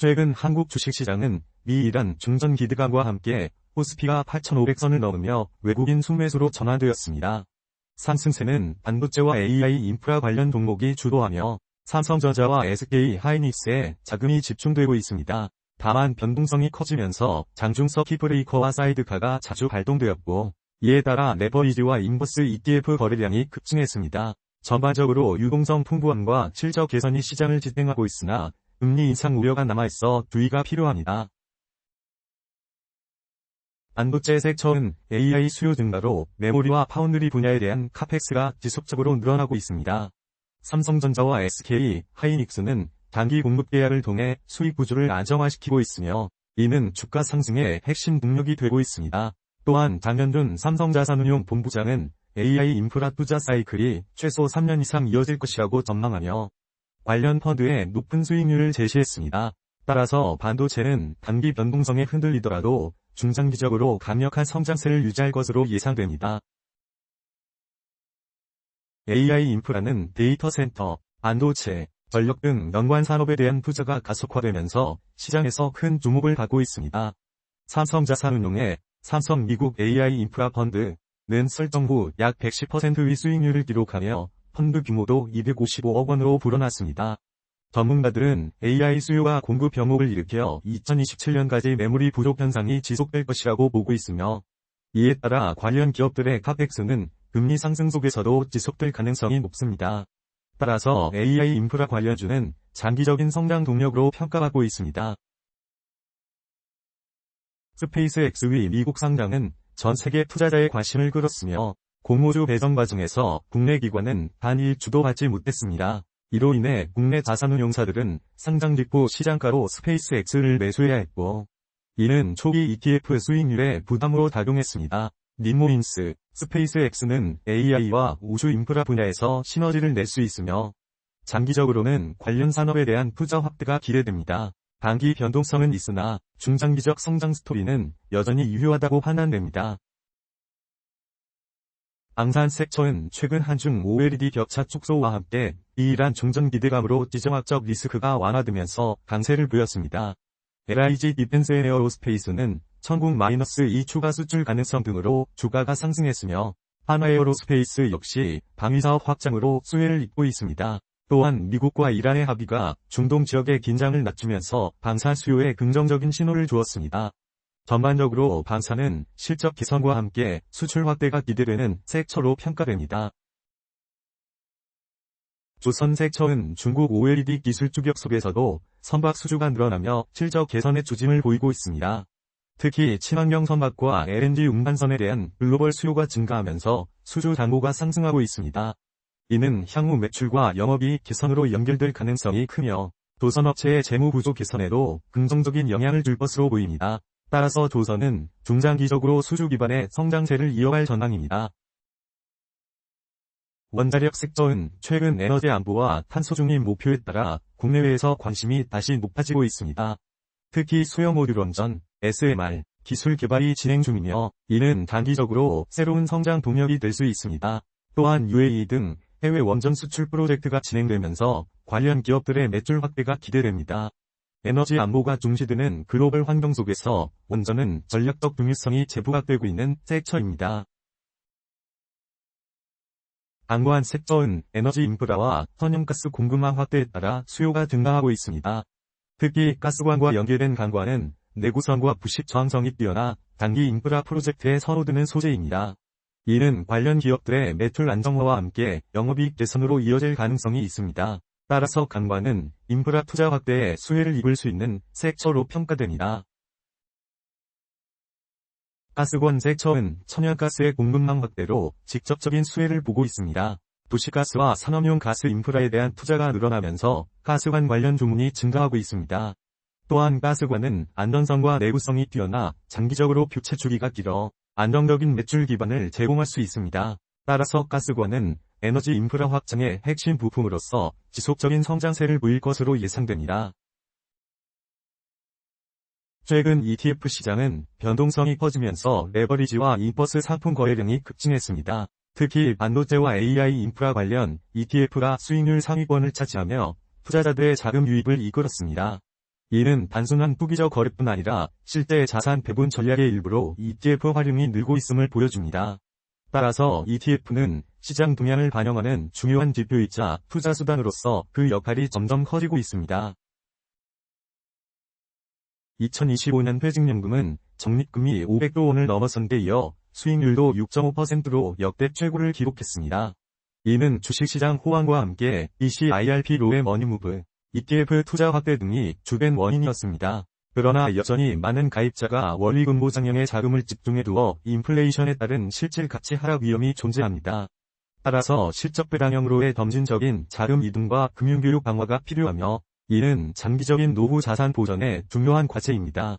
최근 한국 주식시장은 미 이란 중전 기대감과 함께 코스피가 8,500선을 넘으며 외국인 순매수로 전환되었습니다. 상승세는 반도체와 AI 인프라 관련 종목이 주도하며 삼성전자와 SK 하이닉스에 자금이 집중되고 있습니다. 다만 변동성이 커지면서 장중 서킷 브레이커와 사이드카가 자주 발동되었고, 이에 따라 레버리지와 인버스 ETF 거래량이 급증했습니다. 전반적으로 유동성 풍부함과 실적 개선이 시장을 지탱하고 있으나 금리 인상 우려가 남아있어 주의가 필요합니다. 반도체 섹터는 AI 수요 증가로 메모리와 파운드리 분야에 대한 카펙스가 지속적으로 늘어나고 있습니다. 삼성전자와 SK 하이닉스는 단기 공급 계약을 통해 수익 구조를 안정화시키고 있으며 이는 주가 상승의 핵심 동력이 되고 있습니다. 또한 장현준 삼성자산운용 본부장은 AI 인프라 투자 사이클이 최소 3년 이상 이어질 것이라고 전망하며 관련 펀드에 높은 수익률을 제시했습니다. 따라서 반도체는 단기 변동성에 흔들리더라도 중장기적으로 강력한 성장세를 유지할 것으로 예상됩니다. AI 인프라는 데이터 센터, 반도체, 전력 등 연관 산업에 대한 투자가 가속화되면서 시장에서 큰 주목을 받고 있습니다. 삼성자산운용의 삼성 미국 AI 인프라 펀드는 설정 후 약 110%의 수익률을 기록하며 펀드 규모도 255억 원으로 불어났습니다. 전문가들은 AI 수요가 공급 병목을 일으켜 2027년까지 메모리 부족 현상이 지속될 것이라고 보고 있으며 이에 따라 관련 기업들의 카펙스는 금리 상승 속에서도 지속될 가능성이 높습니다. 따라서 AI 인프라 관련주는 장기적인 성장 동력으로 평가받고 있습니다. 스페이스X의 미국 상장은 전 세계 투자자의 관심을 끌었으며 공모주 배정 과정에서 국내 기관은 단일 주도받지 못했습니다. 이로 인해 국내 자산운용사들은 상장 직후 시장가로 스페이스X를 매수해야 했고 이는 초기 ETF 수익률에 부담으로 작용했습니다. 닌모인스, 스페이스X는 AI와 우주 인프라 분야에서 시너지를 낼 수 있으며 장기적으로는 관련 산업에 대한 투자 확대가 기대됩니다. 단기 변동성은 있으나 중장기적 성장 스토리는 여전히 유효하다고 판단됩니다. 방산 섹터는 최근 한중 OLED 격차 축소와 함께 이란 중전 기대감으로 지정학적 리스크가 완화되면서 강세를 보였습니다. LIG 디펜스 앤 에어로스페이스는 천국 -2 추가 수출 가능성 등으로 주가가 상승했으며 한화에어로스페이스 역시 방위사업 확장으로 수혜를 입고 있습니다. 또한 미국과 이란의 합의가 중동 지역의 긴장을 낮추면서 방산 수요에 긍정적인 신호를 주었습니다. 전반적으로 방산은 실적 개선과 함께 수출 확대가 기대되는 섹터로 평가됩니다. 조선 섹터는 중국 OLED 기술 추격 속에서도 선박 수주가 늘어나며 실적 개선의 조짐을 보이고 있습니다. 특히 친환경 선박과 LNG 운반선에 대한 글로벌 수요가 증가하면서 수주 잔고가 상승하고 있습니다. 이는 향후 매출과 영업이익 개선으로 연결될 가능성이 크며 조선업체의 재무 구조 개선에도 긍정적인 영향을 줄 것으로 보입니다. 따라서 조선은 중장기적으로 수주 기반의 성장세를 이어갈 전망입니다. 원자력 섹터는 최근 에너지 안보와 탄소 중립 목표에 따라 국내외에서 관심이 다시 높아지고 있습니다. 특히 수형 모듈 원전, SMR, 기술 개발이 진행 중이며 이는 단기적으로 새로운 성장 동력이 될 수 있습니다. 또한 UAE 등 해외 원전 수출 프로젝트가 진행되면서 관련 기업들의 매출 확대가 기대됩니다. 에너지 안보가 중시되는 글로벌 환경 속에서 원전은 전략적 중요성이 재부각되고 있는 섹터입니다. 강관 섹터는 에너지 인프라와 천연가스 공급망 확대에 따라 수요가 증가하고 있습니다. 특히 가스관과 연계된 강관은 내구성과 부식 저항성이 뛰어나 단기 인프라 프로젝트에 선호드는 소재입니다. 이는 관련 기업들의 매출 안정화와 함께 영업이익 개선으로 이어질 가능성이 있습니다. 따라서 강관은 인프라 투자 확대에 수혜를 입을 수 있는 섹터로 평가됩니다. 가스관 섹터는 천연가스의 공급망 확대로 직접적인 수혜를 보고 있습니다. 도시가스와 산업용 가스 인프라에 대한 투자가 늘어나면서 가스관 관련 주문이 증가하고 있습니다. 또한 가스관은 안전성과 내구성이 뛰어나 장기적으로 교체 주기가 길어 안정적인 매출 기반을 제공할 수 있습니다. 따라서 가스관은 에너지 인프라 확장의 핵심 부품으로서 지속적인 성장세를 보일 것으로 예상됩니다. 최근 ETF 시장은 변동성이 커지면서 레버리지와 인버스 상품 거래량이 급증했습니다. 특히 반도체와 AI 인프라 관련 ETF가 수익률 상위권을 차지하며 투자자들의 자금 유입을 이끌었습니다. 이는 단순한 투기적 거래뿐 아니라 실제 자산 배분 전략의 일부로 ETF 활용이 늘고 있음을 보여줍니다. 따라서 ETF는 시장 동향을 반영하는 중요한 지표이자 투자 수단으로서 그 역할이 점점 커지고 있습니다. 2025년 퇴직연금은 적립금이 500조 원을 넘어선 데 이어 수익률도 6.5%로 역대 최고를 기록했습니다. 이는 주식시장 호황과 함께 ECIRP 로의 머니무브, ETF 투자 확대 등이 주된 원인이었습니다. 그러나 여전히 많은 가입자가 원리금보장형의 자금을 집중해 두어 인플레이션에 따른 실질 가치 하락 위험이 존재합니다. 따라서 실적 배당형으로의 점진적인 자금 이동과 금융교육 강화가 필요하며 이는 장기적인 노후 자산 보전의 중요한 과제입니다.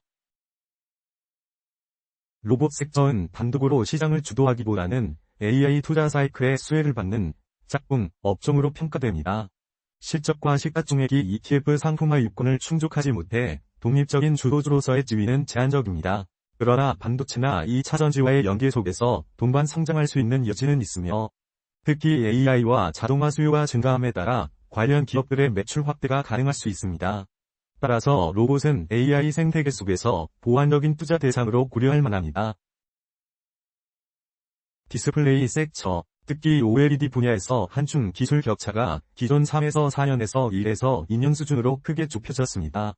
로봇 섹터는 단독으로 시장을 주도하기보다는 AI 투자 사이클의 수혜를 받는 짝꿍 업종으로 평가됩니다. 실적과 시가총액이 ETF 상품화 유권을 충족하지 못해 독립적인 주도주로서의 지위는 제한적입니다. 그러나 반도체나 2차 전지와의 연계 속에서 동반 성장할 수 있는 여지는 있으며 특히 AI와 자동화 수요가 증가함에 따라 관련 기업들의 매출 확대가 가능할 수 있습니다. 따라서 로봇은 AI 생태계 속에서 보완적인 투자 대상으로 고려할 만합니다. 디스플레이 섹터, 특히 OLED 분야에서 한중 기술 격차가 기존 3에서 4년에서 1에서 2년 수준으로 크게 좁혀졌습니다.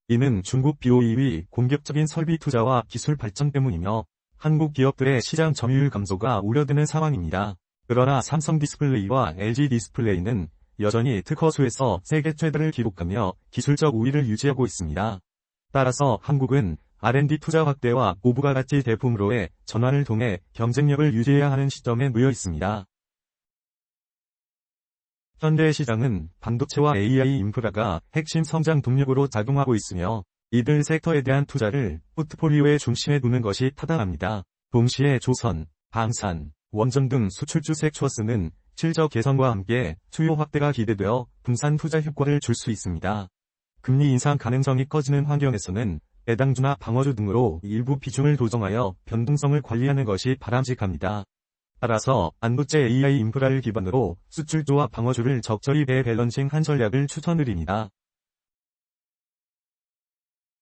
이는 중국 BOE의 공격적인 설비 투자와 기술 발전 때문이며 한국 기업들의 시장 점유율 감소가 우려되는 상황입니다. 그러나 삼성 디스플레이와 LG 디스플레이는 여전히 특허수에서 세계 최대를 기록하며 기술적 우위를 유지하고 있습니다. 따라서 한국은 R&D 투자 확대와 고부가 가치 제품으로의 전환을 통해 경쟁력을 유지해야 하는 시점에 놓여 있습니다. 현대 시장은 반도체와 AI 인프라가 핵심 성장 동력으로 작용하고 있으며 이들 섹터에 대한 투자를 포트폴리오의 중심에 두는 것이 타당합니다. 동시에 조선, 방산, 원전 등 수출주 섹터스는 실적 개선과 함께 수요 확대가 기대되어 분산 투자 효과를 줄 수 있습니다. 금리 인상 가능성이 커지는 환경에서는 배당주나 방어주 등으로 일부 비중을 조정하여 변동성을 관리하는 것이 바람직합니다. 따라서 반도체 AI 인프라를 기반으로 수출주와 방어주를 적절히 배밸런싱한 전략을 추천드립니다.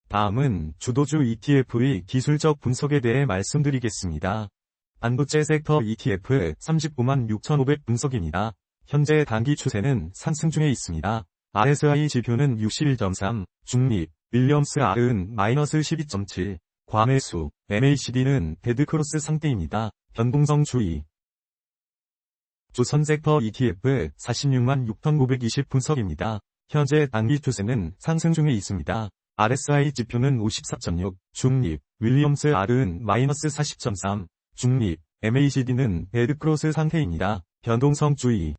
다음은 주도주 ETF의 기술적 분석에 대해 말씀드리겠습니다. 반도체 섹터 ETF 39만 6,500 분석입니다. 현재 단기 추세는 상승 중에 있습니다. RSI 지표는 61.3, 중립, 윌리엄스 R은 마이너스 12.7, 과매수, MACD는 데드크로스 상태입니다. 변동성 주의. 조선 섹터 ETF 46만 6,920 분석입니다. 현재 단기 추세는 상승 중에 있습니다. RSI 지표는 54.6, 중립, 윌리엄스 R은 마이너스 40.3, 중립, MACD는 데드크로스 상태입니다. 변동성 주의.